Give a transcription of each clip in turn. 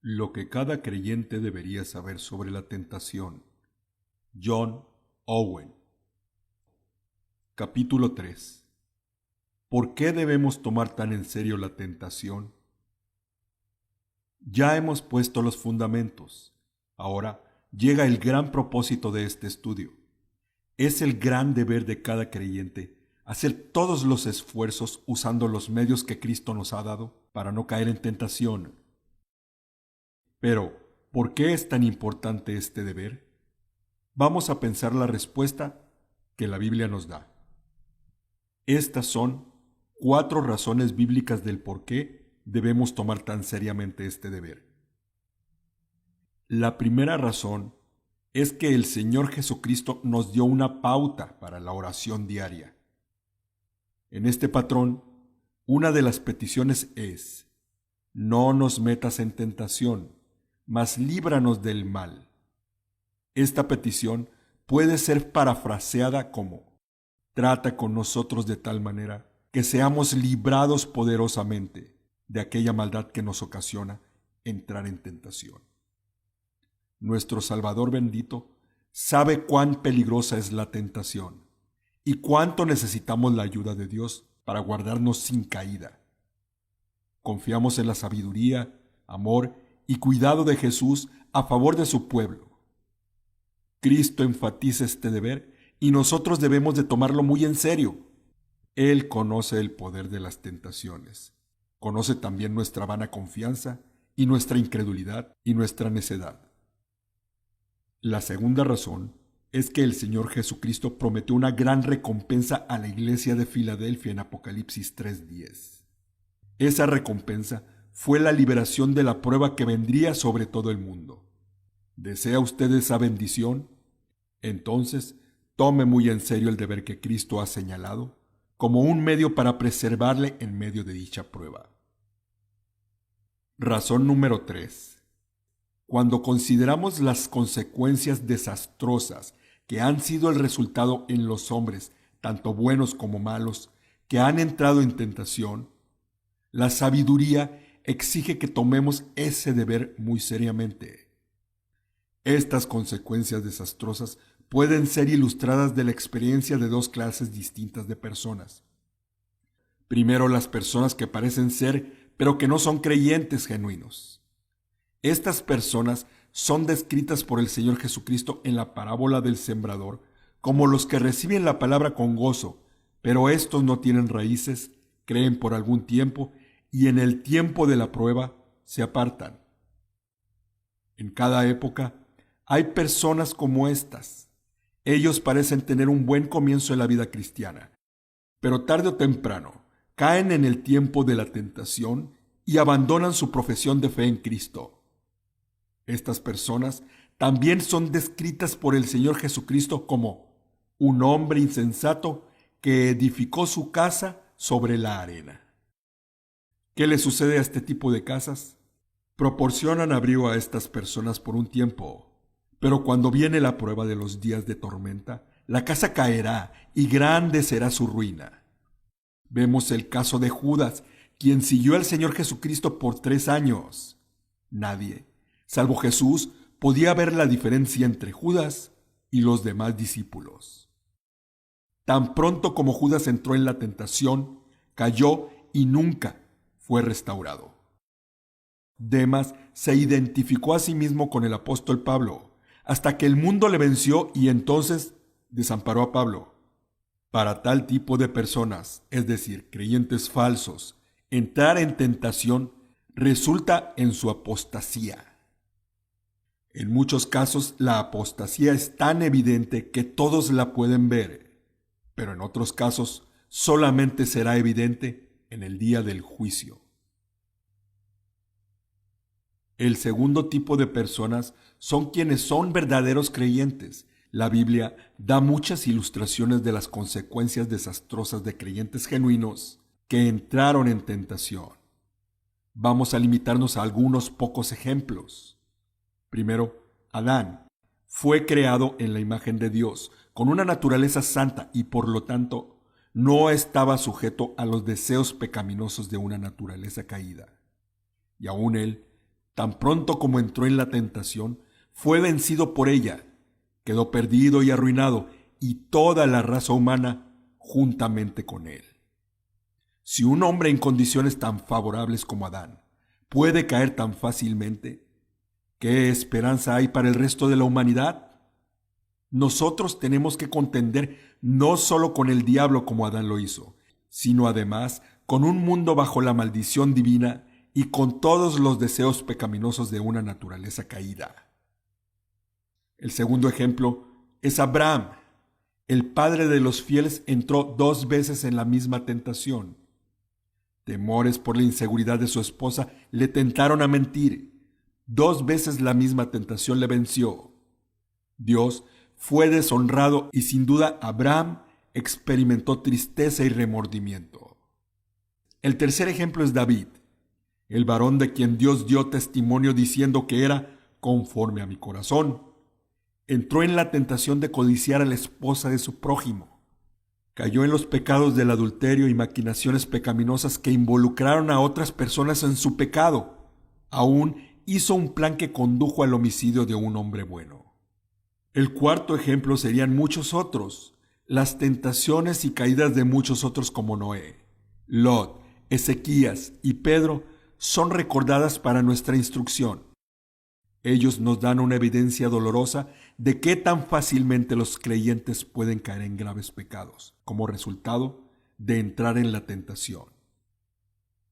Lo que cada creyente debería saber sobre la tentación. John Owen. Capítulo 3. ¿Por qué debemos tomar tan en serio la tentación? Ya hemos puesto los fundamentos. Ahora llega el gran propósito de este estudio. Es el gran deber de cada creyente hacer todos los esfuerzos usando los medios que Cristo nos ha dado para no caer en tentación. Pero, ¿por qué es tan importante este deber? Vamos a pensar la respuesta que la Biblia nos da. Estas son 4 razones bíblicas del por qué debemos tomar tan seriamente este deber. La primera razón es que el Señor Jesucristo nos dio una pauta para la oración diaria. En este patrón, una de las peticiones es: no nos metas en tentación, mas líbranos del mal. Esta petición puede ser parafraseada como: trata con nosotros de tal manera que seamos librados poderosamente de aquella maldad que nos ocasiona entrar en tentación. Nuestro Salvador bendito sabe cuán peligrosa es la tentación y cuánto necesitamos la ayuda de Dios para guardarnos sin caída. Confiamos en la sabiduría, amor y cuidado de Jesús a favor de su pueblo. Cristo enfatiza este deber y nosotros debemos de tomarlo muy en serio. Él conoce el poder de las tentaciones. Conoce también nuestra vana confianza y nuestra incredulidad y nuestra necedad. La segunda razón es que el Señor Jesucristo prometió una gran recompensa a la iglesia de Filadelfia en Apocalipsis 3:10. Esa recompensa fue la liberación de la prueba que vendría sobre todo el mundo. ¿Desea usted esa bendición? Entonces, tome muy en serio el deber que Cristo ha señalado como un medio para preservarle en medio de dicha prueba. Razón número 3. Cuando consideramos las consecuencias desastrosas que han sido el resultado en los hombres, tanto buenos como malos, que han entrado en tentación, la sabiduría exige que tomemos ese deber muy seriamente. Estas consecuencias desastrosas pueden ser ilustradas de la experiencia de 2 clases distintas de personas. Primero, las personas que parecen ser, pero que no son creyentes genuinos. Estas personas son descritas por el Señor Jesucristo en la parábola del sembrador como los que reciben la palabra con gozo, pero estos no tienen raíces, creen por algún tiempo y en el tiempo de la prueba se apartan. En cada época hay personas como estas. Ellos parecen tener un buen comienzo en la vida cristiana, pero tarde o temprano caen en el tiempo de la tentación y abandonan su profesión de fe en Cristo. Estas personas también son descritas por el Señor Jesucristo como un hombre insensato que edificó su casa sobre la arena. ¿Qué le sucede a este tipo de casas? Proporcionan abrigo a estas personas por un tiempo, pero cuando viene la prueba de los días de tormenta, la casa caerá y grande será su ruina. Vemos el caso de Judas, quien siguió al Señor Jesucristo por 3 años. Nadie, salvo Jesús, podía ver la diferencia entre Judas y los demás discípulos. Tan pronto como Judas entró en la tentación, cayó y nunca fue restaurado. Demas se identificó a sí mismo con el apóstol Pablo, hasta que el mundo le venció y entonces desamparó a Pablo. Para tal tipo de personas, es decir, creyentes falsos, entrar en tentación resulta en su apostasía. En muchos casos, la apostasía es tan evidente que todos la pueden ver, pero en otros casos solamente será evidente en el día del juicio. El segundo tipo de personas son quienes son verdaderos creyentes. La Biblia da muchas ilustraciones de las consecuencias desastrosas de creyentes genuinos que entraron en tentación. Vamos a limitarnos a algunos pocos ejemplos. Primero, Adán fue creado en la imagen de Dios, con una naturaleza santa y por lo tanto no estaba sujeto a los deseos pecaminosos de una naturaleza caída. Y aún él tan pronto como entró en la tentación, fue vencido por ella, quedó perdido y arruinado, y toda la raza humana juntamente con él. Si un hombre en condiciones tan favorables como Adán puede caer tan fácilmente, ¿qué esperanza hay para el resto de la humanidad? Nosotros tenemos que contender no solo con el diablo como Adán lo hizo, sino además con un mundo bajo la maldición divina y con todos los deseos pecaminosos de una naturaleza caída. El segundo ejemplo es Abraham. El padre de los fieles entró 2 veces en la misma tentación. Temores por la inseguridad de su esposa le tentaron a mentir. 2 veces la misma tentación le venció. Dios fue deshonrado y sin duda Abraham experimentó tristeza y remordimiento. El tercer ejemplo es David, el varón de quien Dios dio testimonio diciendo que era conforme a mi corazón. Entró en la tentación de codiciar a la esposa de su prójimo. Cayó en los pecados del adulterio y maquinaciones pecaminosas que involucraron a otras personas en su pecado. Aún hizo un plan que condujo al homicidio de un hombre bueno. El cuarto ejemplo serían muchos otros, las tentaciones y caídas de muchos otros como Noé, Lot, Ezequías y Pedro son recordadas para nuestra instrucción. Ellos nos dan una evidencia dolorosa de qué tan fácilmente los creyentes pueden caer en graves pecados, como resultado de entrar en la tentación.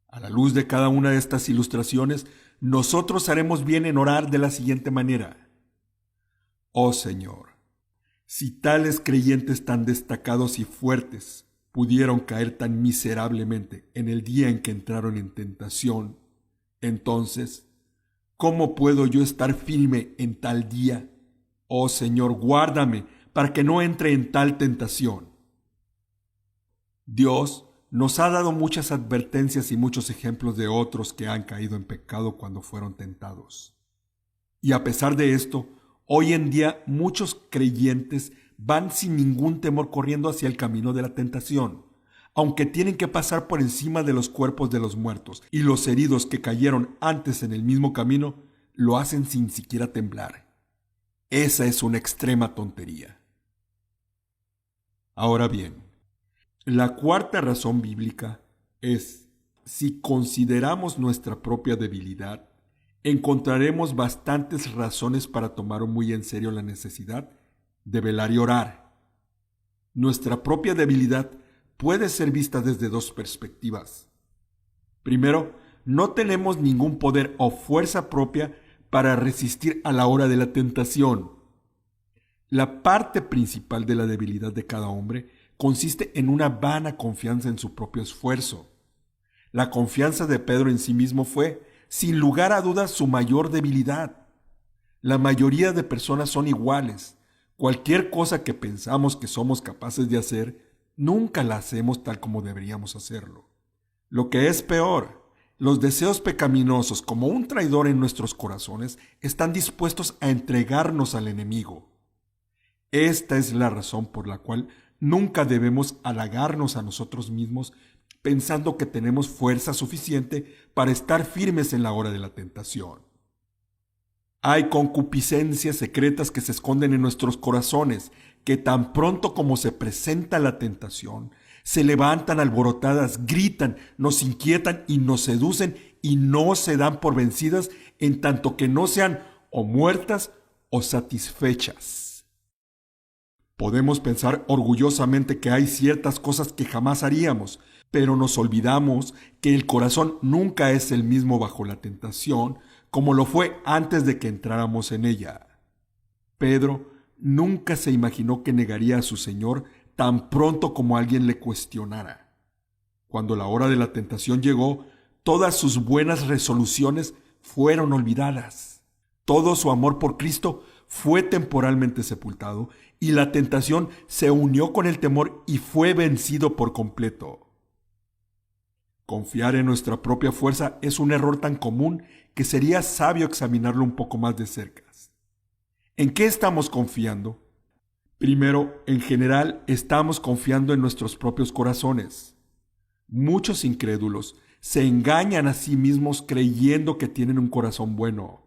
A la luz de cada una de estas ilustraciones, nosotros haremos bien en orar de la siguiente manera. Oh Señor, si tales creyentes tan destacados y fuertes pudieron caer tan miserablemente en el día en que entraron en tentación, entonces, ¿cómo puedo yo estar firme en tal día? Oh Señor, guárdame para que no entre en tal tentación. Dios nos ha dado muchas advertencias y muchos ejemplos de otros que han caído en pecado cuando fueron tentados. Y a pesar de esto, hoy en día muchos creyentes van sin ningún temor corriendo hacia el camino de la tentación, aunque tienen que pasar por encima de los cuerpos de los muertos y los heridos que cayeron antes en el mismo camino, lo hacen sin siquiera temblar. Esa es una extrema tontería. Ahora bien, la cuarta razón bíblica es, si consideramos nuestra propia debilidad, encontraremos bastantes razones para tomar muy en serio la necesidad de velar y orar. Nuestra propia debilidad puede ser vista desde 2 perspectivas. Primero, no tenemos ningún poder o fuerza propia para resistir a la hora de la tentación. La parte principal de la debilidad de cada hombre consiste en una vana confianza en su propio esfuerzo. La confianza de Pedro en sí mismo fue, sin lugar a dudas, su mayor debilidad. La mayoría de personas son iguales. Cualquier cosa que pensamos que somos capaces de hacer, nunca la hacemos tal como deberíamos hacerlo. Lo que es peor, los deseos pecaminosos, como un traidor en nuestros corazones, están dispuestos a entregarnos al enemigo. Esta es la razón por la cual nunca debemos halagarnos a nosotros mismos pensando que tenemos fuerza suficiente para estar firmes en la hora de la tentación. Hay concupiscencias secretas que se esconden en nuestros corazones, que tan pronto como se presenta la tentación, se levantan alborotadas, gritan, nos inquietan y nos seducen y no se dan por vencidas en tanto que no sean o muertas o satisfechas. Podemos pensar orgullosamente que hay ciertas cosas que jamás haríamos, pero nos olvidamos que el corazón nunca es el mismo bajo la tentación como lo fue antes de que entráramos en ella. Pedro nunca se imaginó que negaría a su Señor tan pronto como alguien le cuestionara. Cuando la hora de la tentación llegó, todas sus buenas resoluciones fueron olvidadas. Todo su amor por Cristo fue temporalmente sepultado y la tentación se unió con el temor y fue vencido por completo. Confiar en nuestra propia fuerza es un error tan común que sería sabio examinarlo un poco más de cerca. ¿En qué estamos confiando? Primero, en general, estamos confiando en nuestros propios corazones. Muchos incrédulos se engañan a sí mismos creyendo que tienen un corazón bueno.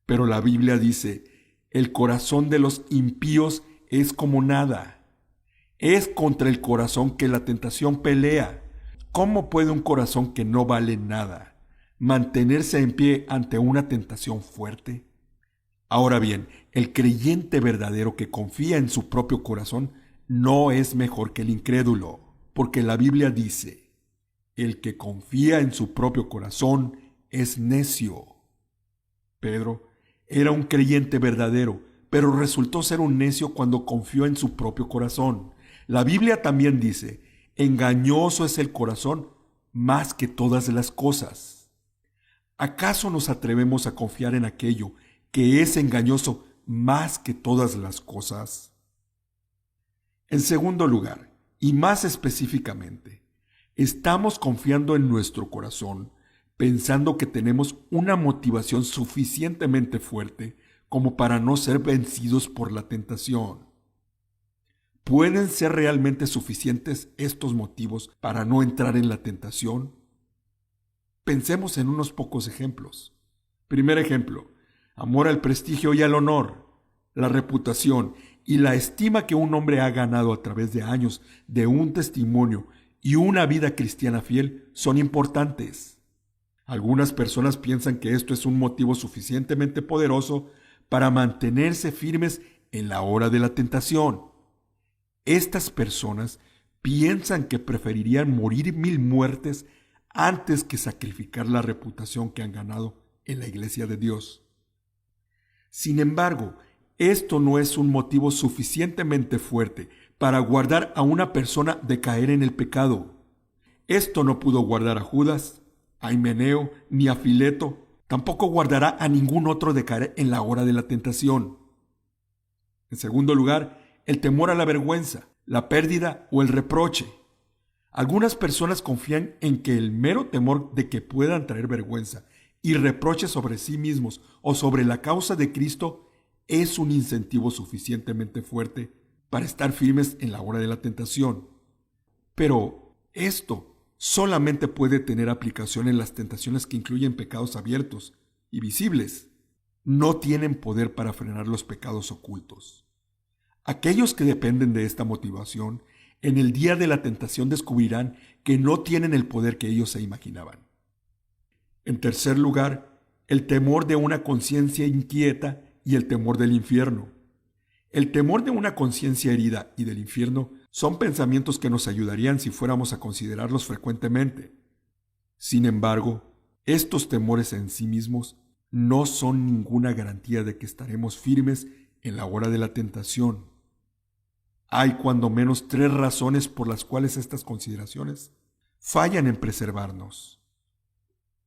Pero la Biblia dice, el corazón de los impíos es como nada. Es contra el corazón que la tentación pelea. ¿Cómo puede un corazón que no vale nada mantenerse en pie ante una tentación fuerte? Ahora bien, el creyente verdadero que confía en su propio corazón no es mejor que el incrédulo, porque la Biblia dice, el que confía en su propio corazón es necio. Pedro era un creyente verdadero, pero resultó ser un necio cuando confió en su propio corazón. La Biblia también dice, engañoso es el corazón más que todas las cosas. ¿Acaso nos atrevemos a confiar en aquello que es engañoso más que todas las cosas? En segundo lugar, y más específicamente, estamos confiando en nuestro corazón, pensando que tenemos una motivación suficientemente fuerte como para no ser vencidos por la tentación. ¿Pueden ser realmente suficientes estos motivos para no entrar en la tentación? Pensemos en unos pocos ejemplos. Primer ejemplo, amor al prestigio y al honor, la reputación y la estima que un hombre ha ganado a través de años de un testimonio y una vida cristiana fiel son importantes. Algunas personas piensan que esto es un motivo suficientemente poderoso para mantenerse firmes en la hora de la tentación. Estas personas piensan que preferirían morir 1000 muertes antes que sacrificar la reputación que han ganado en la iglesia de Dios. Sin embargo, esto no es un motivo suficientemente fuerte para guardar a una persona de caer en el pecado. Esto no pudo guardar a Judas, a Himeneo ni a Fileto, tampoco guardará a ningún otro de caer en la hora de la tentación. En segundo lugar, el temor a la vergüenza, la pérdida o el reproche. Algunas personas confían en que el mero temor de que puedan traer vergüenza y reproche sobre sí mismos o sobre la causa de Cristo es un incentivo suficientemente fuerte para estar firmes en la hora de la tentación. Pero esto solamente puede tener aplicación en las tentaciones que incluyen pecados abiertos y visibles. No tienen poder para frenar los pecados ocultos. Aquellos que dependen de esta motivación, en el día de la tentación descubrirán que no tienen el poder que ellos se imaginaban. En tercer lugar, el temor de una conciencia inquieta y el temor del infierno. El temor de una conciencia herida y del infierno son pensamientos que nos ayudarían si fuéramos a considerarlos frecuentemente. Sin embargo, estos temores en sí mismos no son ninguna garantía de que estaremos firmes en la hora de la tentación. Hay cuando menos 3 razones por las cuales estas consideraciones fallan en preservarnos.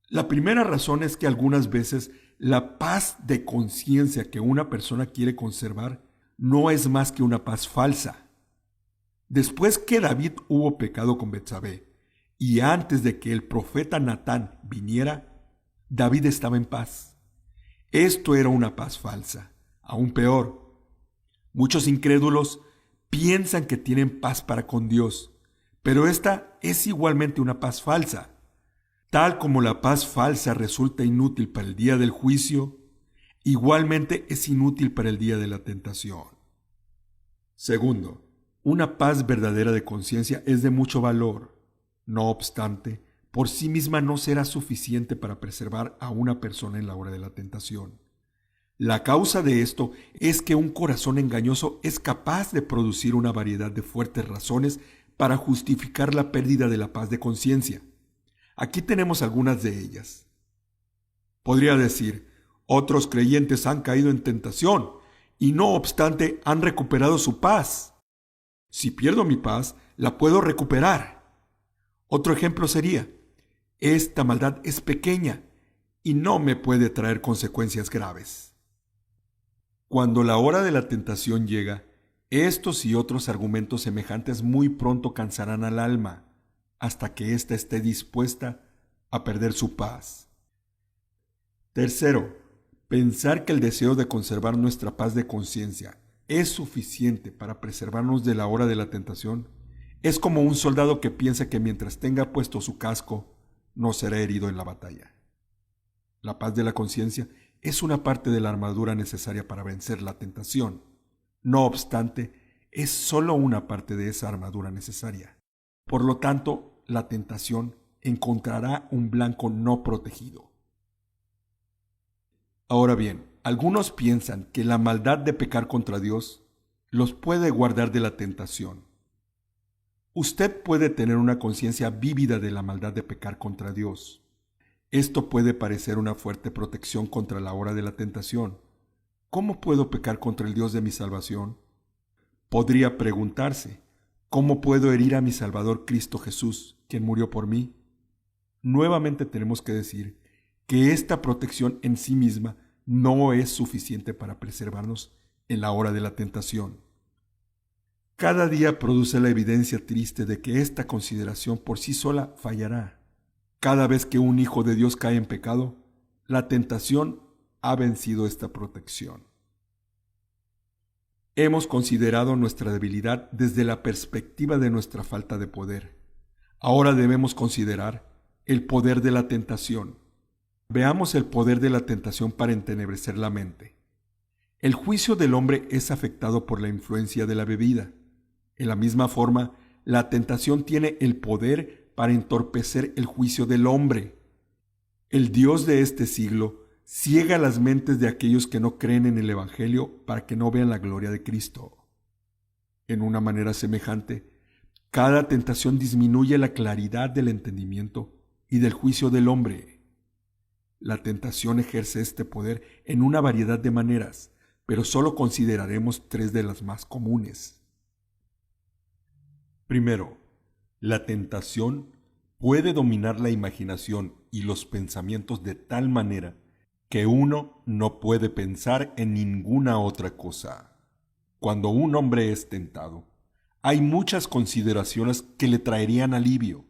La primera razón es que algunas veces la paz de conciencia que una persona quiere conservar no es más que una paz falsa. Después que David hubo pecado con Betsabé y antes de que el profeta Natán viniera, David estaba en paz. Esto era una paz falsa. Aún peor, muchos incrédulos piensan que tienen paz para con Dios, pero esta es igualmente una paz falsa. Tal como la paz falsa resulta inútil para el día del juicio, igualmente es inútil para el día de la tentación. Segundo, una paz verdadera de conciencia es de mucho valor. No obstante, por sí misma no será suficiente para preservar a una persona en la hora de la tentación. La causa de esto es que un corazón engañoso es capaz de producir una variedad de fuertes razones para justificar la pérdida de la paz de conciencia. Aquí tenemos algunas de ellas. Podría decir, otros creyentes han caído en tentación y no obstante han recuperado su paz. Si pierdo mi paz, la puedo recuperar. Otro ejemplo sería, esta maldad es pequeña y no me puede traer consecuencias graves. Cuando la hora de la tentación llega, estos y otros argumentos semejantes muy pronto cansarán al alma, hasta que ésta esté dispuesta a perder su paz. Tercero, pensar que el deseo de conservar nuestra paz de conciencia es suficiente para preservarnos de la hora de la tentación es como un soldado que piensa que mientras tenga puesto su casco, no será herido en la batalla. La paz de la conciencia es una parte de la armadura necesaria para vencer la tentación. No obstante, es solo una parte de esa armadura necesaria. Por lo tanto, la tentación encontrará un blanco no protegido. Ahora bien, algunos piensan que la maldad de pecar contra Dios los puede guardar de la tentación. Usted puede tener una conciencia vívida de la maldad de pecar contra Dios. Esto puede parecer una fuerte protección contra la hora de la tentación. ¿Cómo puedo pecar contra el Dios de mi salvación? Podría preguntarse, ¿cómo puedo herir a mi Salvador Cristo Jesús, quien murió por mí? Nuevamente tenemos que decir que esta protección en sí misma no es suficiente para preservarnos en la hora de la tentación. Cada día produce la evidencia triste de que esta consideración por sí sola fallará. Cada vez que un hijo de Dios cae en pecado, la tentación ha vencido esta protección. Hemos considerado nuestra debilidad desde la perspectiva de nuestra falta de poder. Ahora debemos considerar el poder de la tentación. Veamos el poder de la tentación para entenebrecer la mente. El juicio del hombre es afectado por la influencia de la bebida. En la misma forma, la tentación tiene el poder para entorpecer el juicio del hombre. El Dios de este siglo ciega las mentes de aquellos que no creen en el Evangelio para que no vean la gloria de Cristo. En una manera semejante, cada tentación disminuye la claridad del entendimiento y del juicio del hombre. La tentación ejerce este poder en una variedad de maneras, pero solo consideraremos tres de las más comunes. Primero, la tentación puede dominar la imaginación y los pensamientos de tal manera que uno no puede pensar en ninguna otra cosa. Cuando un hombre es tentado, hay muchas consideraciones que le traerían alivio,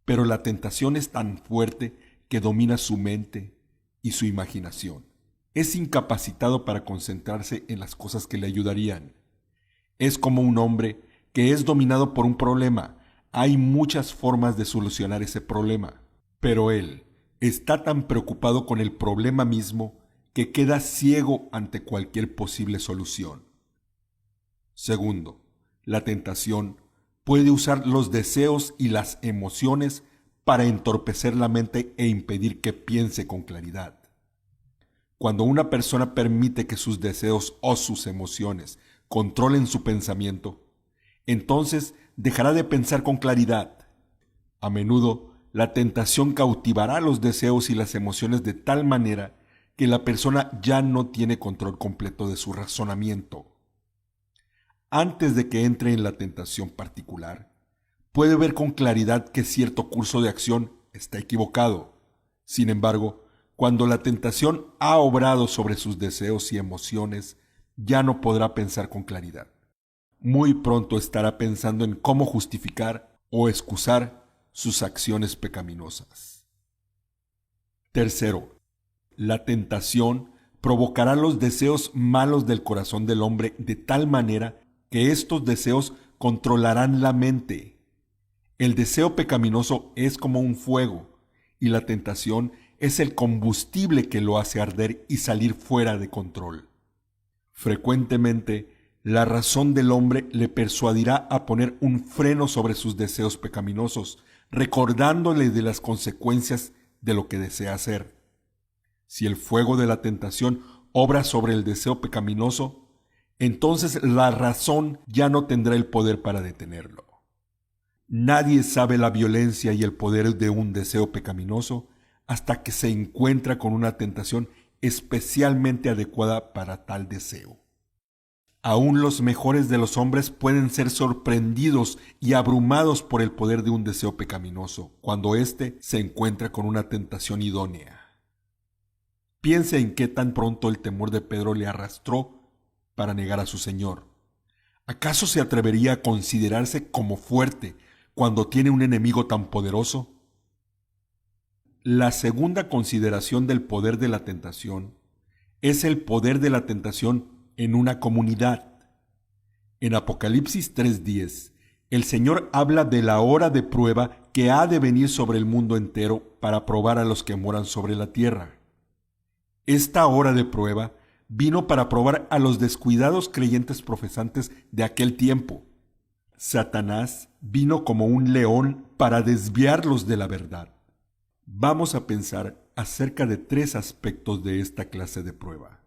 pero la tentación es tan fuerte que domina su mente y su imaginación. Es incapacitado para concentrarse en las cosas que le ayudarían. Es como un hombre que es dominado por un problema. Hay muchas formas de solucionar ese problema, pero él está tan preocupado con el problema mismo que queda ciego ante cualquier posible solución. Segundo, la tentación puede usar los deseos y las emociones para entorpecer la mente e impedir que piense con claridad. Cuando una persona permite que sus deseos o sus emociones controlen su pensamiento, entonces dejará de pensar con claridad. A menudo, la tentación cautivará los deseos y las emociones de tal manera que la persona ya no tiene control completo de su razonamiento. Antes de que entre en la tentación particular, puede ver con claridad que cierto curso de acción está equivocado. Sin embargo, cuando la tentación ha obrado sobre sus deseos y emociones, ya no podrá pensar con claridad. Muy pronto estará pensando en cómo justificar o excusar sus acciones pecaminosas. Tercero, la tentación provocará los deseos malos del corazón del hombre de tal manera que estos deseos controlarán la mente. El deseo pecaminoso es como un fuego, y la tentación es el combustible que lo hace arder y salir fuera de control. Frecuentemente, la razón del hombre le persuadirá a poner un freno sobre sus deseos pecaminosos, recordándole de las consecuencias de lo que desea hacer. Si el fuego de la tentación obra sobre el deseo pecaminoso, entonces la razón ya no tendrá el poder para detenerlo. Nadie sabe la violencia y el poder de un deseo pecaminoso hasta que se encuentra con una tentación especialmente adecuada para tal deseo. Aún los mejores de los hombres pueden ser sorprendidos y abrumados por el poder de un deseo pecaminoso cuando éste se encuentra con una tentación idónea. Piense en qué tan pronto el temor de Pedro le arrastró para negar a su Señor. ¿Acaso se atrevería a considerarse como fuerte cuando tiene un enemigo tan poderoso? La segunda consideración del poder de la tentación es el poder de la tentación en una comunidad. En Apocalipsis 3:10, el Señor habla de la hora de prueba que ha de venir sobre el mundo entero para probar a los que moran sobre la tierra. Esta hora de prueba vino para probar a los descuidados creyentes profesantes de aquel tiempo. Satanás vino como un león para desviarlos de la verdad. Vamos a pensar acerca de 3 aspectos de esta clase de prueba.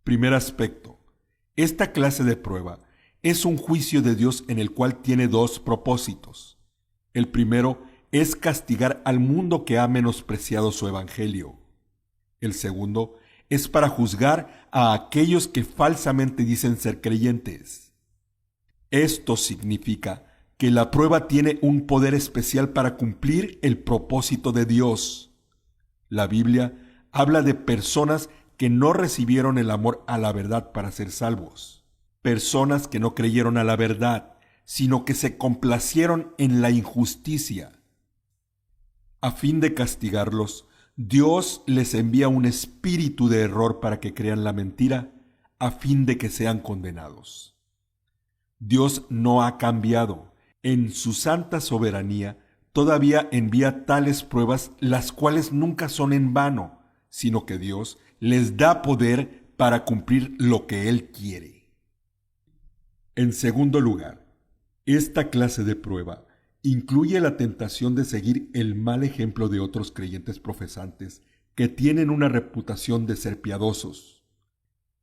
Primer aspecto. Esta clase de prueba es un juicio de Dios en el cual tiene 2 propósitos. El primero es castigar al mundo que ha menospreciado su evangelio. El segundo es para juzgar a aquellos que falsamente dicen ser creyentes. Esto significa que la prueba tiene un poder especial para cumplir el propósito de Dios. La Biblia habla de personas que no recibieron el amor a la verdad para ser salvos. Personas que no creyeron a la verdad, sino que se complacieron en la injusticia. A fin de castigarlos, Dios les envía un espíritu de error para que crean la mentira, a fin de que sean condenados. Dios no ha cambiado. En su santa soberanía, todavía envía tales pruebas, las cuales nunca son en vano, sino que Dios les da poder para cumplir lo que Él quiere. En segundo lugar, esta clase de prueba incluye la tentación de seguir el mal ejemplo de otros creyentes profesantes que tienen una reputación de ser piadosos.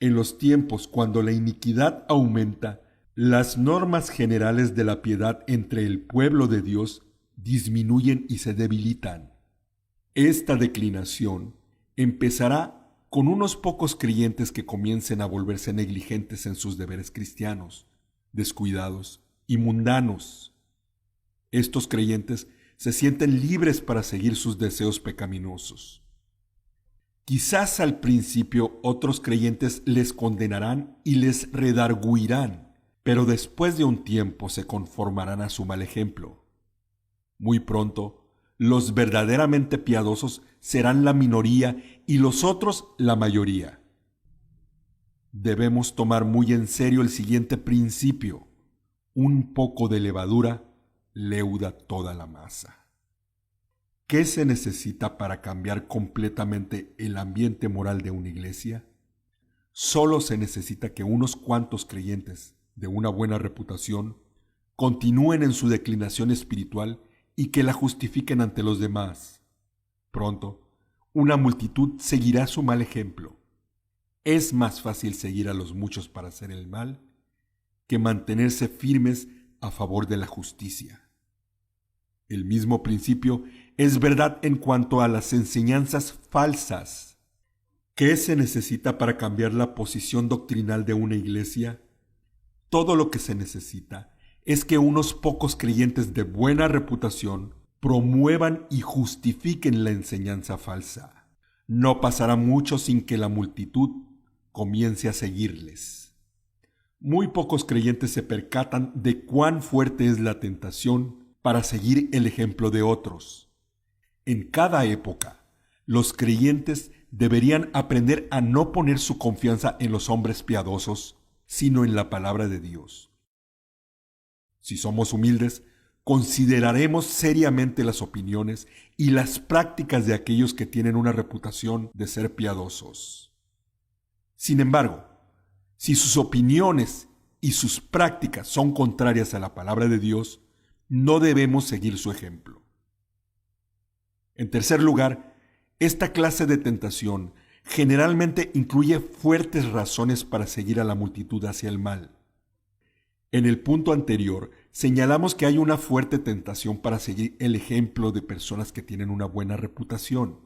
En los tiempos cuando la iniquidad aumenta, las normas generales de la piedad entre el pueblo de Dios disminuyen y se debilitan. Esta declinación empezará con unos pocos creyentes que comiencen a volverse negligentes en sus deberes cristianos, descuidados y mundanos. Estos creyentes se sienten libres para seguir sus deseos pecaminosos. Quizás al principio otros creyentes les condenarán y les redarguirán, pero después de un tiempo se conformarán a su mal ejemplo. Muy pronto, los verdaderamente piadosos serán la minoría y los otros la mayoría. Debemos tomar muy en serio el siguiente principio: un poco de levadura leuda toda la masa. ¿Qué se necesita para cambiar completamente el ambiente moral de una iglesia? Solo se necesita que unos cuantos creyentes de una buena reputación continúen en su declinación espiritual y que la justifiquen ante los demás. Pronto, una multitud seguirá su mal ejemplo. Es más fácil seguir a los muchos para hacer el mal que mantenerse firmes a favor de la justicia. El mismo principio es verdad en cuanto a las enseñanzas falsas. ¿Qué se necesita para cambiar la posición doctrinal de una iglesia? Todo lo que se necesita es que unos pocos creyentes de buena reputación promuevan y justifiquen la enseñanza falsa. No pasará mucho sin que la multitud comience a seguirles. Muy pocos creyentes se percatan de cuán fuerte es la tentación para seguir el ejemplo de otros. En cada época, los creyentes deberían aprender a no poner su confianza en los hombres piadosos, sino en la palabra de Dios. Si somos humildes, consideraremos seriamente las opiniones y las prácticas de aquellos que tienen una reputación de ser piadosos. Sin embargo, si sus opiniones y sus prácticas son contrarias a la palabra de Dios, no debemos seguir su ejemplo. En tercer lugar, esta clase de tentación generalmente incluye fuertes razones para seguir a la multitud hacia el mal. En el punto anterior, señalamos que hay una fuerte tentación para seguir el ejemplo de personas que tienen una buena reputación.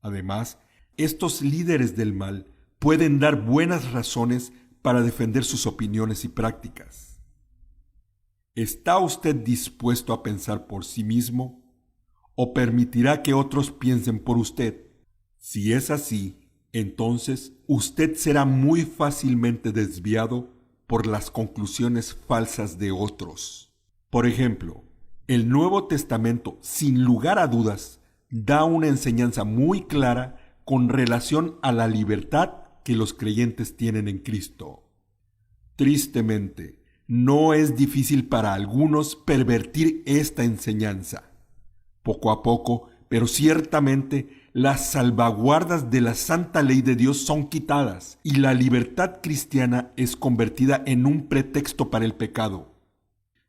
Además, estos líderes del mal pueden dar buenas razones para defender sus opiniones y prácticas. ¿Está usted dispuesto a pensar por sí mismo o permitirá que otros piensen por usted? Si es así, entonces usted será muy fácilmente desviado por las conclusiones falsas de otros. Por ejemplo, el Nuevo Testamento, sin lugar a dudas, da una enseñanza muy clara con relación a la libertad que los creyentes tienen en Cristo. Tristemente, no es difícil para algunos pervertir esta enseñanza. Poco a poco, pero ciertamente, las salvaguardas de la santa ley de Dios son quitadas y la libertad cristiana es convertida en un pretexto para el pecado.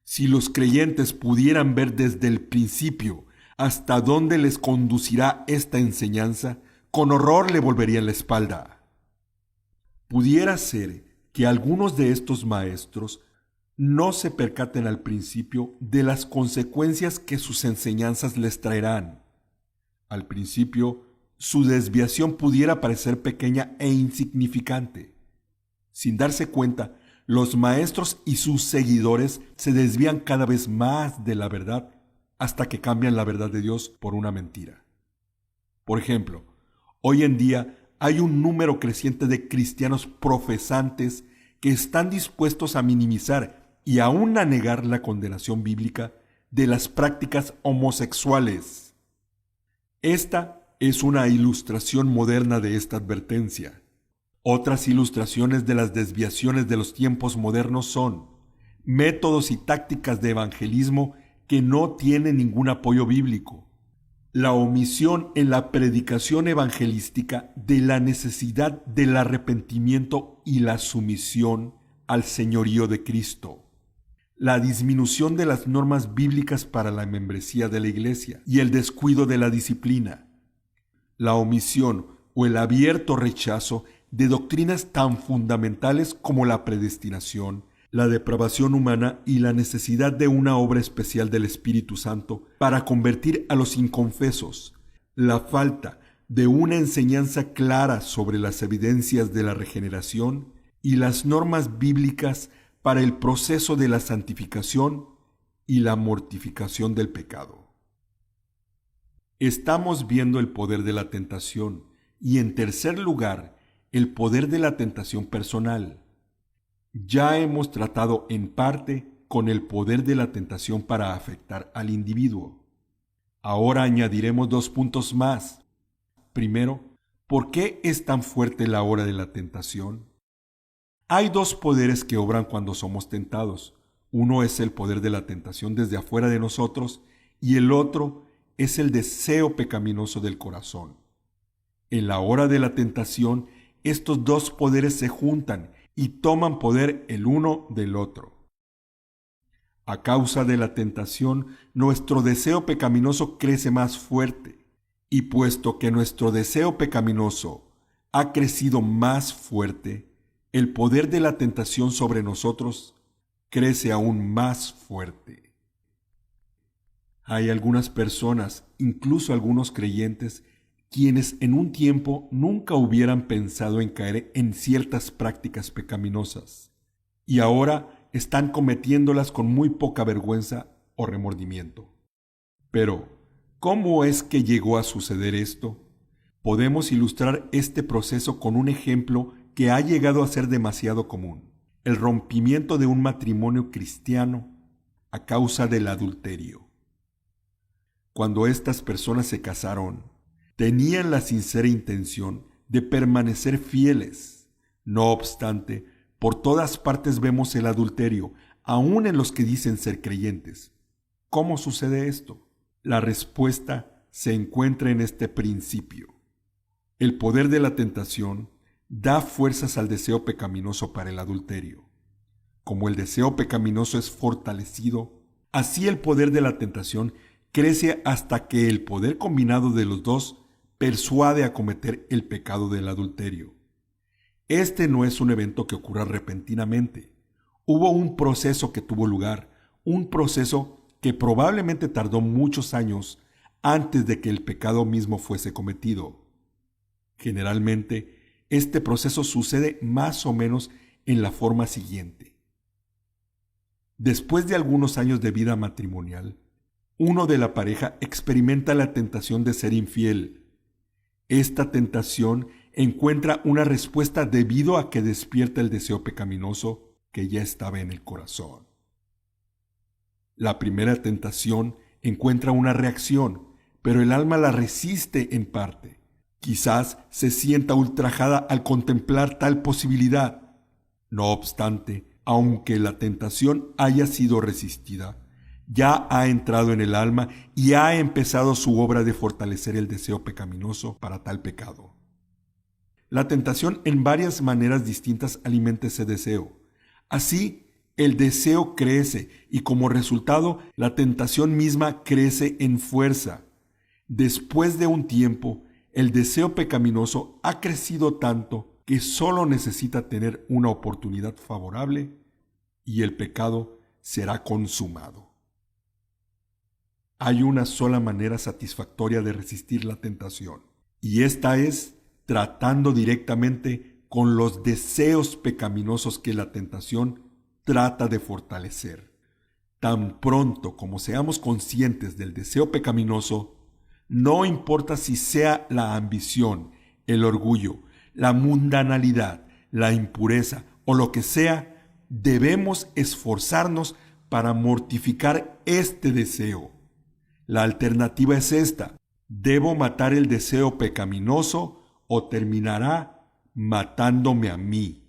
Si los creyentes pudieran ver desde el principio hasta dónde les conducirá esta enseñanza, con horror le volverían la espalda. Pudiera ser que algunos de estos maestros no se percaten al principio de las consecuencias que sus enseñanzas les traerán. Al principio, su desviación pudiera parecer pequeña e insignificante. Sin darse cuenta, los maestros y sus seguidores se desvían cada vez más de la verdad hasta que cambian la verdad de Dios por una mentira. Por ejemplo, hoy en día hay un número creciente de cristianos profesantes que están dispuestos a minimizar y aún a negar la condenación bíblica de las prácticas homosexuales. Esta es una ilustración moderna de esta advertencia. Otras ilustraciones de las desviaciones de los tiempos modernos son métodos y tácticas de evangelismo que no tienen ningún apoyo bíblico. La omisión en la predicación evangelística de la necesidad del arrepentimiento y la sumisión al señorío de Cristo. La disminución de las normas bíblicas para la membresía de la iglesia y el descuido de la disciplina. La omisión o el abierto rechazo de doctrinas tan fundamentales como la predestinación, la depravación humana y la necesidad de una obra especial del Espíritu Santo para convertir a los inconfesos, la falta de una enseñanza clara sobre las evidencias de la regeneración y las normas bíblicas para el proceso de la santificación y la mortificación del pecado. Estamos viendo el poder de la tentación y, en tercer lugar, el poder de la tentación personal. Ya hemos tratado en parte con el poder de la tentación para afectar al individuo. Ahora añadiremos 2 puntos más. Primero, ¿por qué es tan fuerte la hora de la tentación? Hay 2 poderes que obran cuando somos tentados. Uno es el poder de la tentación desde afuera de nosotros y el otro es el deseo pecaminoso del corazón. En la hora de la tentación, estos 2 poderes se juntan y toman poder el uno del otro. A causa de la tentación, nuestro deseo pecaminoso crece más fuerte, y puesto que nuestro deseo pecaminoso ha crecido más fuerte, el poder de la tentación sobre nosotros crece aún más fuerte. Hay algunas personas, incluso algunos creyentes, quienes en un tiempo nunca hubieran pensado en caer en ciertas prácticas pecaminosas, y ahora están cometiéndolas con muy poca vergüenza o remordimiento. Pero, ¿cómo es que llegó a suceder esto? Podemos ilustrar este proceso con un ejemplo que ha llegado a ser demasiado común: el rompimiento de un matrimonio cristiano a causa del adulterio. Cuando estas personas se casaron, tenían la sincera intención de permanecer fieles. No obstante, por todas partes vemos el adulterio, aun en los que dicen ser creyentes. ¿Cómo sucede esto? La respuesta se encuentra en este principio. El poder de la tentación da fuerzas al deseo pecaminoso para el adulterio. Como el deseo pecaminoso es fortalecido, así el poder de la tentación crece hasta que el poder combinado de los 2 persuade a cometer el pecado del adulterio. Este no es un evento que ocurra repentinamente. Hubo un proceso que tuvo lugar, un proceso que probablemente tardó muchos años antes de que el pecado mismo fuese cometido. Generalmente, este proceso sucede más o menos en la forma siguiente. Después de algunos años de vida matrimonial, uno de la pareja experimenta la tentación de ser infiel. Esta tentación encuentra una respuesta debido a que despierta el deseo pecaminoso que ya estaba en el corazón. La primera tentación encuentra una reacción, pero el alma la resiste en parte. Quizás se sienta ultrajada al contemplar tal posibilidad. No obstante, aunque la tentación haya sido resistida, ya ha entrado en el alma y ha empezado su obra de fortalecer el deseo pecaminoso para tal pecado. La tentación en varias maneras distintas alimenta ese deseo. Así, el deseo crece y como resultado, la tentación misma crece en fuerza. Después de un tiempo, el deseo pecaminoso ha crecido tanto que solo necesita tener una oportunidad favorable y el pecado será consumado. Hay una sola manera satisfactoria de resistir la tentación, y esta es tratando directamente con los deseos pecaminosos que la tentación trata de fortalecer. Tan pronto como seamos conscientes del deseo pecaminoso, no importa si sea la ambición, el orgullo, la mundanalidad, la impureza o lo que sea, debemos esforzarnos para mortificar este deseo. La alternativa es esta: debo matar el deseo pecaminoso o terminará matándome a mí.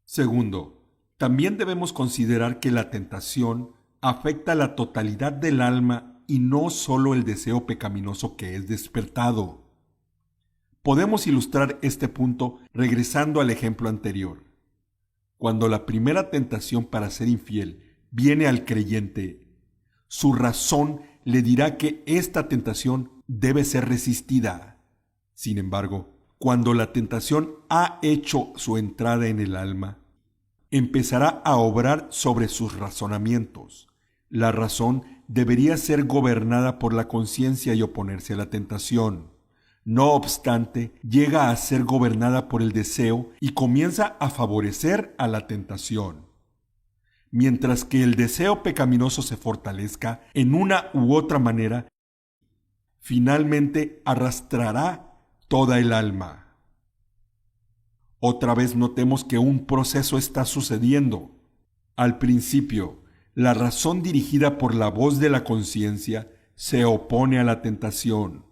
Segundo, también debemos considerar que la tentación afecta la totalidad del alma y no solo el deseo pecaminoso que es despertado. Podemos ilustrar este punto regresando al ejemplo anterior. Cuando la primera tentación para ser infiel viene al creyente, su razón le dirá que esta tentación debe ser resistida. Sin embargo, cuando la tentación ha hecho su entrada en el alma, empezará a obrar sobre sus razonamientos. La razón debería ser gobernada por la conciencia y oponerse a la tentación. No obstante, llega a ser gobernada por el deseo y comienza a favorecer a la tentación. Mientras que el deseo pecaminoso se fortalezca en una u otra manera, finalmente arrastrará toda el alma. Otra vez notemos que un proceso está sucediendo. Al principio, la razón dirigida por la voz de la conciencia se opone a la tentación.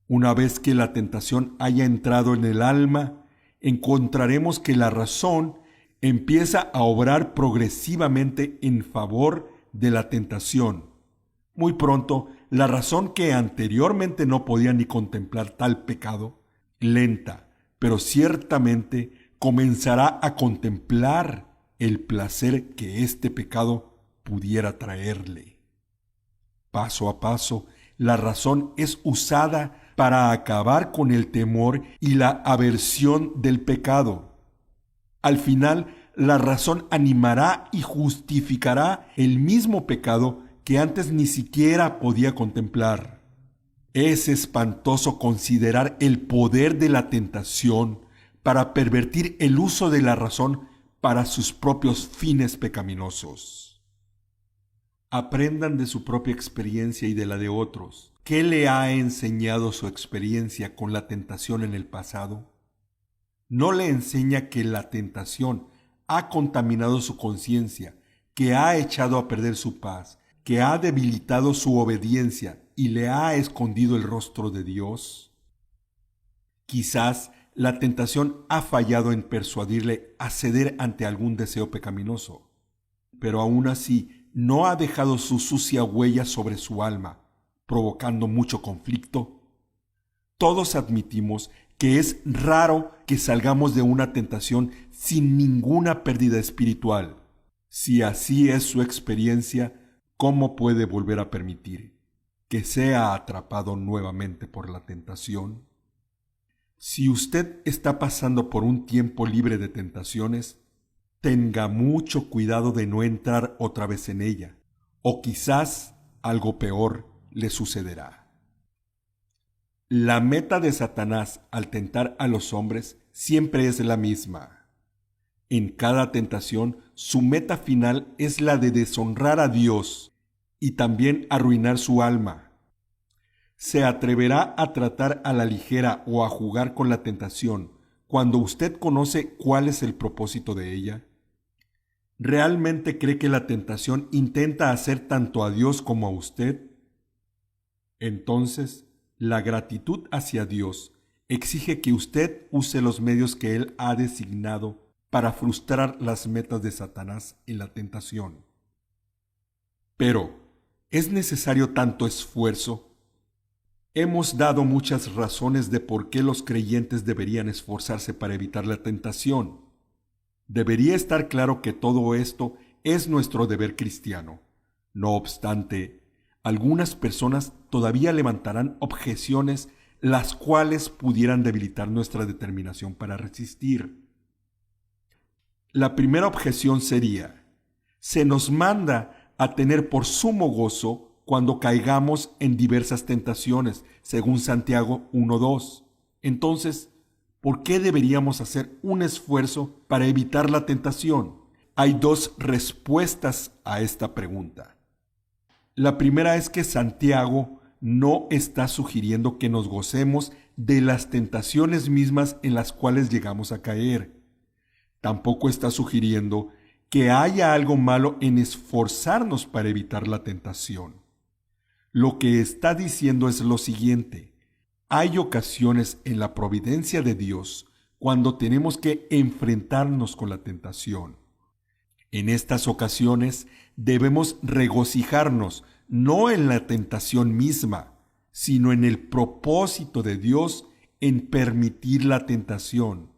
Una vez que la tentación haya entrado en el alma, encontraremos que la razón empieza a obrar progresivamente en favor de la tentación. Muy pronto, la razón que anteriormente no podía ni contemplar tal pecado, lenta, pero ciertamente comenzará a contemplar el placer que este pecado pudiera traerle. Paso a paso, la razón es usada para acabar con el temor y la aversión del pecado. Al final, la razón animará y justificará el mismo pecado que antes ni siquiera podía contemplar. Es espantoso considerar el poder de la tentación para pervertir el uso de la razón para sus propios fines pecaminosos. Aprendan de su propia experiencia y de la de otros. ¿Qué le ha enseñado su experiencia con la tentación en el pasado? ¿No le enseña que la tentación ha contaminado su conciencia, que ha echado a perder su paz, que ha debilitado su obediencia y le ha escondido el rostro de Dios? Quizás la tentación ha fallado en persuadirle a ceder ante algún deseo pecaminoso, pero aún así no ha dejado su sucia huella sobre su alma, provocando mucho conflicto. Todos admitimos que es raro que salgamos de una tentación sin ninguna pérdida espiritual. Si así es su experiencia, ¿cómo puede volver a permitir que sea atrapado nuevamente por la tentación? Si usted está pasando por un tiempo libre de tentaciones, tenga mucho cuidado de no entrar otra vez en ella, o quizás algo peor le sucederá. La meta de Satanás al tentar a los hombres siempre es la misma. En cada tentación, su meta final es la de deshonrar a Dios y también arruinar su alma. ¿Se atreverá a tratar a la ligera o a jugar con la tentación cuando usted conoce cuál es el propósito de ella? ¿Realmente cree que la tentación intenta hacer tanto a Dios como a usted? Entonces, la gratitud hacia Dios exige que usted use los medios que Él ha designado para frustrar las metas de Satanás en la tentación. Pero, ¿es necesario tanto esfuerzo? Hemos dado muchas razones de por qué los creyentes deberían esforzarse para evitar la tentación. Debería estar claro que todo esto es nuestro deber cristiano. No obstante, algunas personas todavía levantarán objeciones las cuales pudieran debilitar nuestra determinación para resistir. La primera objeción sería: se nos manda a tener por sumo gozo cuando caigamos en diversas tentaciones, según Santiago 1:2. Entonces, ¿por qué deberíamos hacer un esfuerzo para evitar la tentación? Hay dos respuestas a esta pregunta. La primera es que Santiago no está sugiriendo que nos gocemos de las tentaciones mismas en las cuales llegamos a caer. Tampoco está sugiriendo que haya algo malo en esforzarnos para evitar la tentación. Lo que está diciendo es lo siguiente: hay ocasiones en la providencia de Dios cuando tenemos que enfrentarnos con la tentación. En estas ocasiones debemos regocijarnos no en la tentación misma, sino en el propósito de Dios en permitir la tentación.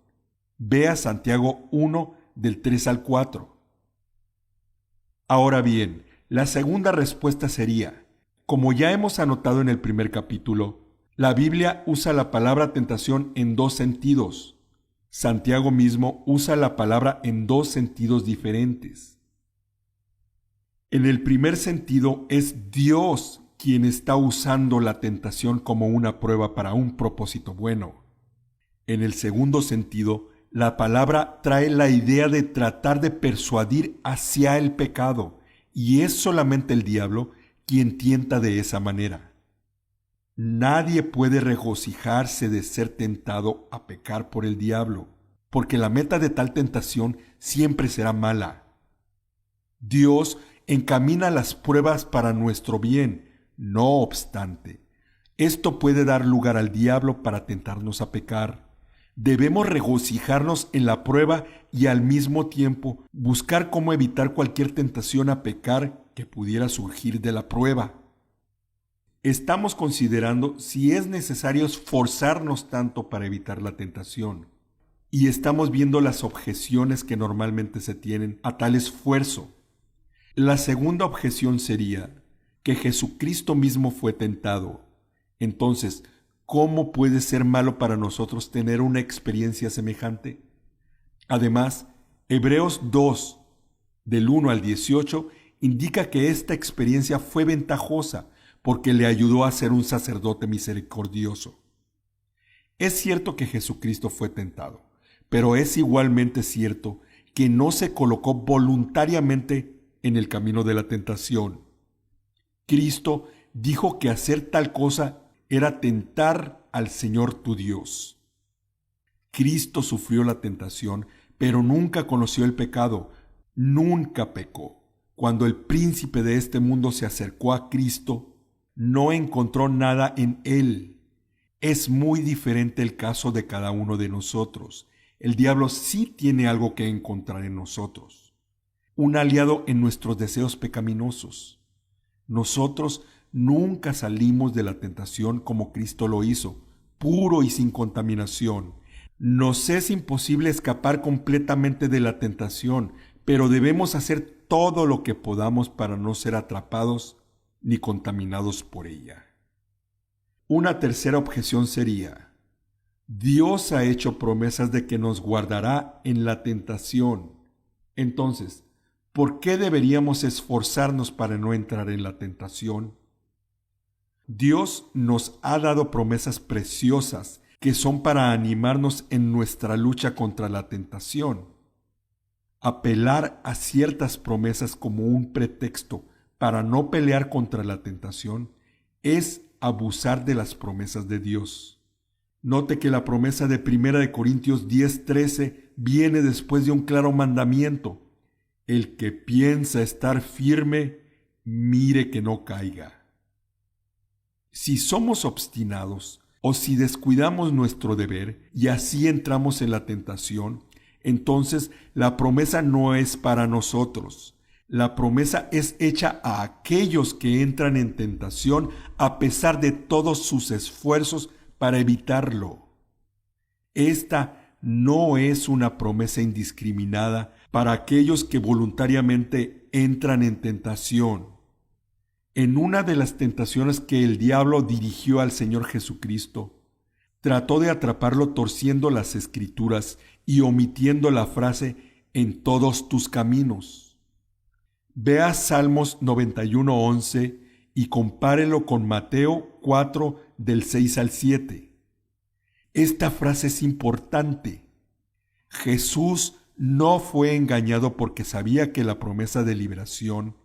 Vea Santiago 1 del 3 al 4. Ahora bien, la segunda respuesta sería: como ya hemos anotado en el primer capítulo, la Biblia usa la palabra tentación en dos sentidos. Santiago mismo usa la palabra en dos sentidos diferentes. En el primer sentido es Dios quien está usando la tentación como una prueba para un propósito bueno. En el segundo sentido, la palabra trae la idea de tratar de persuadir hacia el pecado, y es solamente el diablo quien tienta de esa manera. Nadie puede regocijarse de ser tentado a pecar por el diablo, porque la meta de tal tentación siempre será mala. Dios encamina las pruebas para nuestro bien. No obstante, esto puede dar lugar al diablo para tentarnos a pecar. Debemos regocijarnos en la prueba y al mismo tiempo buscar cómo evitar cualquier tentación a pecar que pudiera surgir de la prueba. Estamos considerando si es necesario esforzarnos tanto para evitar la tentación, y estamos viendo las objeciones que normalmente se tienen a tal esfuerzo. La segunda objeción sería que Jesucristo mismo fue tentado. Entonces, ¿cómo puede ser malo para nosotros tener una experiencia semejante? Además, Hebreos 2, del 1 al 18, indica que esta experiencia fue ventajosa porque le ayudó a ser un sacerdote misericordioso. Es cierto que Jesucristo fue tentado, pero es igualmente cierto que no se colocó voluntariamente en el camino de la tentación. Cristo dijo que hacer tal cosa era tentar al Señor tu Dios. Cristo sufrió la tentación, pero nunca conoció el pecado, nunca pecó. Cuando el príncipe de este mundo se acercó a Cristo, no encontró nada en él. Es muy diferente el caso de cada uno de nosotros. El diablo sí tiene algo que encontrar en nosotros, un aliado en nuestros deseos pecaminosos. Nosotros nunca salimos de la tentación como Cristo lo hizo, puro y sin contaminación. Nos es imposible escapar completamente de la tentación, pero debemos hacer todo lo que podamos para no ser atrapados ni contaminados por ella. Una tercera objeción sería: Dios ha hecho promesas de que nos guardará en la tentación. Entonces, ¿por qué deberíamos esforzarnos para no entrar en la tentación? Dios nos ha dado promesas preciosas que son para animarnos en nuestra lucha contra la tentación. Apelar a ciertas promesas como un pretexto para no pelear contra la tentación es abusar de las promesas de Dios. Note que la promesa de 1 Corintios 10:13 viene después de un claro mandamiento: el que piensa estar firme, mire que no caiga. Si somos obstinados o si descuidamos nuestro deber y así entramos en la tentación, entonces la promesa no es para nosotros. La promesa es hecha a aquellos que entran en tentación a pesar de todos sus esfuerzos para evitarlo. Esta no es una promesa indiscriminada para aquellos que voluntariamente entran en tentación. En una de las tentaciones que el diablo dirigió al Señor Jesucristo, trató de atraparlo torciendo las Escrituras y omitiendo la frase «en todos tus caminos». Vea Salmos 91:11 y compárelo con Mateo 4 del 6 al 7. Esta frase es importante. Jesús no fue engañado porque sabía que la promesa de liberación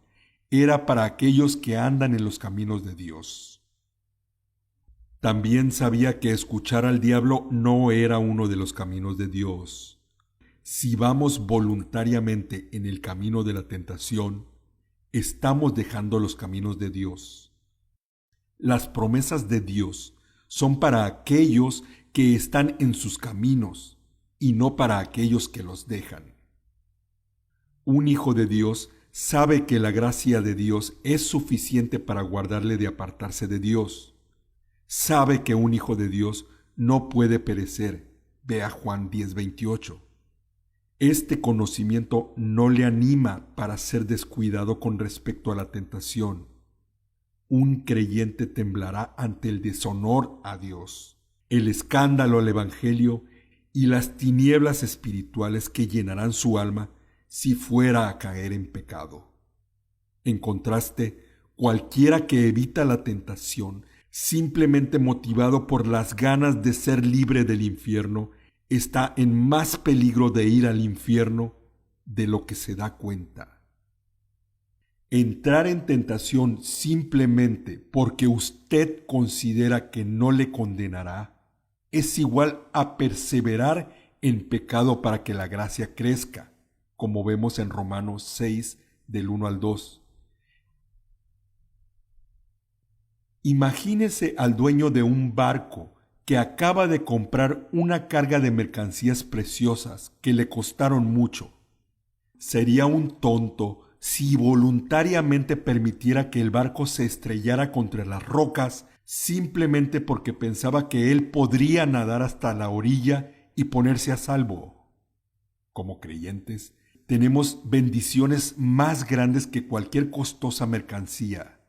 era para aquellos que andan en los caminos de Dios. También sabía que escuchar al diablo no era uno de los caminos de Dios. Si vamos voluntariamente en el camino de la tentación, estamos dejando los caminos de Dios. Las promesas de Dios son para aquellos que están en sus caminos y no para aquellos que los dejan. Un hijo de Dios sabe que la gracia de Dios es suficiente para guardarle de apartarse de Dios. Sabe que un hijo de Dios no puede perecer. Vea Juan 10:28. Este conocimiento no le anima para ser descuidado con respecto a la tentación. Un creyente temblará ante el deshonor a Dios, el escándalo al Evangelio y las tinieblas espirituales que llenarán su alma si fuera a caer en pecado. En contraste, cualquiera que evita la tentación, simplemente motivado por las ganas de ser libre del infierno, está en más peligro de ir al infierno de lo que se da cuenta. Entrar en tentación simplemente porque usted considera que no le condenará es igual a perseverar en pecado para que la gracia crezca, como vemos en Romanos 6 del 1 al 2. Imagínese al dueño de un barco que acaba de comprar una carga de mercancías preciosas que le costaron mucho. Sería un tonto si voluntariamente permitiera que el barco se estrellara contra las rocas simplemente porque pensaba que él podría nadar hasta la orilla y ponerse a salvo. Como creyentes, tenemos bendiciones más grandes que cualquier costosa mercancía.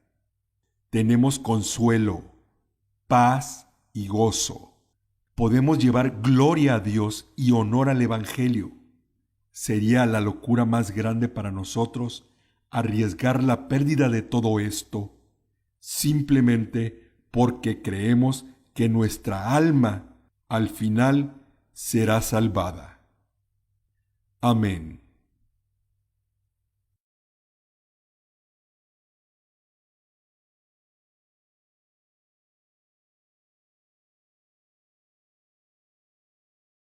Tenemos consuelo, paz y gozo. Podemos llevar gloria a Dios y honor al Evangelio. Sería la locura más grande para nosotros arriesgar la pérdida de todo esto, simplemente porque creemos que nuestra alma al final será salvada. Amén.